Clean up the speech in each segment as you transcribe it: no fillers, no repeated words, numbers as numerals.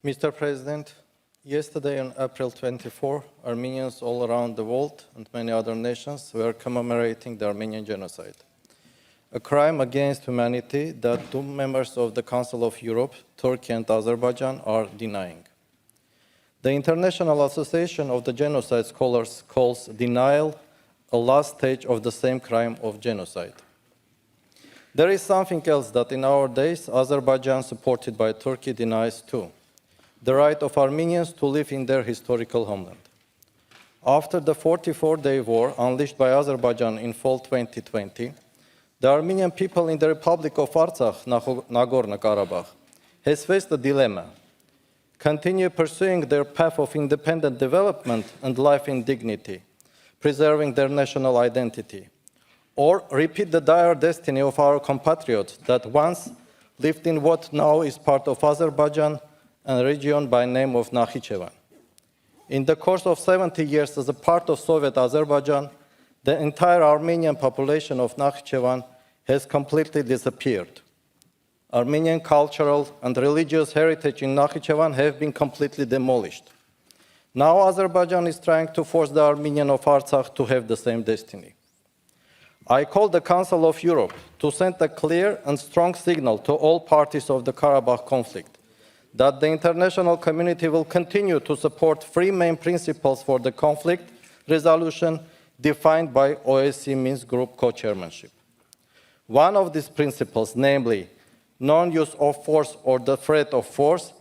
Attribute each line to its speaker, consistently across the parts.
Speaker 1: Mr. President, yesterday on April 24, Armenians all around the world and many other nations were commemorating the Armenian genocide, a crime against humanity that two members of the Council of Europe, Turkey and Azerbaijan, are denying. The International Association of the Genocide Scholars calls denial a last stage of the same crime of genocide. There is something else that in our days Azerbaijan, supported by Turkey, denies too: the right of Armenians to live in their historical homeland. After the 44-day war unleashed by Azerbaijan in fall 2020, the Armenian people in the Republic of Artsakh, Nagorno-Karabakh, has faced a dilemma: continue pursuing their path of independent development and life in dignity, preserving their national identity, or repeat the dire destiny of our compatriots that once lived in what now is part of Azerbaijan and a region by name of Nakhichevan. In the course of 70 years as a part of Soviet Azerbaijan, the entire Armenian population of Nakhichevan has completely disappeared. Armenian cultural and religious heritage in Nakhichevan have been completely demolished. Now Azerbaijan is trying to force the Armenian of Artsakh to have the same destiny. I call the Council of Europe to send a clear and strong signal to all parties of the Karabakh conflict that the international community will continue to support three main principles for the conflict resolution defined by OSCE Minsk Group co-chairmanship. One of these principles, namely non-use of force or the threat of force,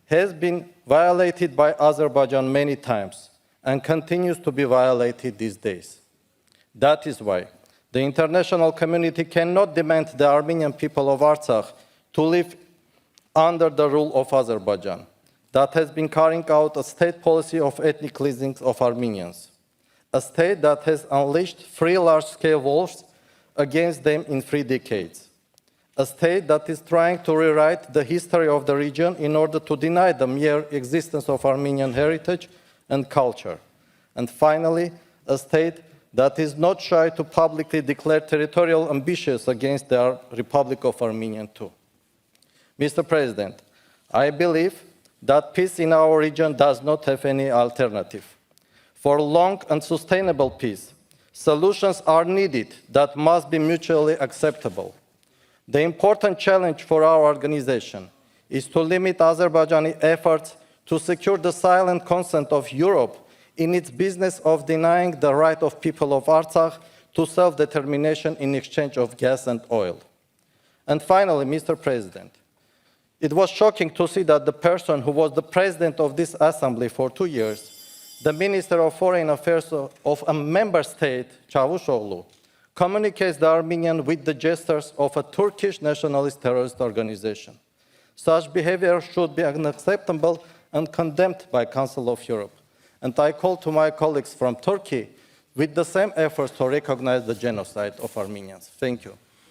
Speaker 1: has been violated by Azerbaijan many times and continues to be violated these days. That is why the international community cannot demand the Armenian people of Artsakh to live under the rule of Azerbaijan, that has been carrying out a state policy of ethnic cleansing of Armenians, a state that has unleashed three large-scale wars against them in 3 decades, a state that is trying to rewrite the history of the region in order to deny the mere existence of Armenian heritage and culture, and finally, a state that is not shy to publicly declare territorial ambitions against the Republic of Armenia too. Mr. President, I believe that peace in our region does not have any alternative. For long and sustainable peace, solutions are needed that must be mutually acceptable. The important challenge for our organization is to limit Azerbaijani efforts to secure the silent consent of Europe in its business of denying the right of people of Artsakh to self-determination in exchange of gas and oil. And finally, Mr. President, it was shocking to see that the person who was the president of this assembly for 2 years, the Minister of Foreign Affairs of a member state, Çavuşoğlu, communicates the Armenian with the gestures of a Turkish nationalist terrorist organization. Such behavior should be unacceptable and condemned by Council of Europe. And I call to my colleagues from Turkey with the same efforts to recognize the genocide of Armenians. Thank you.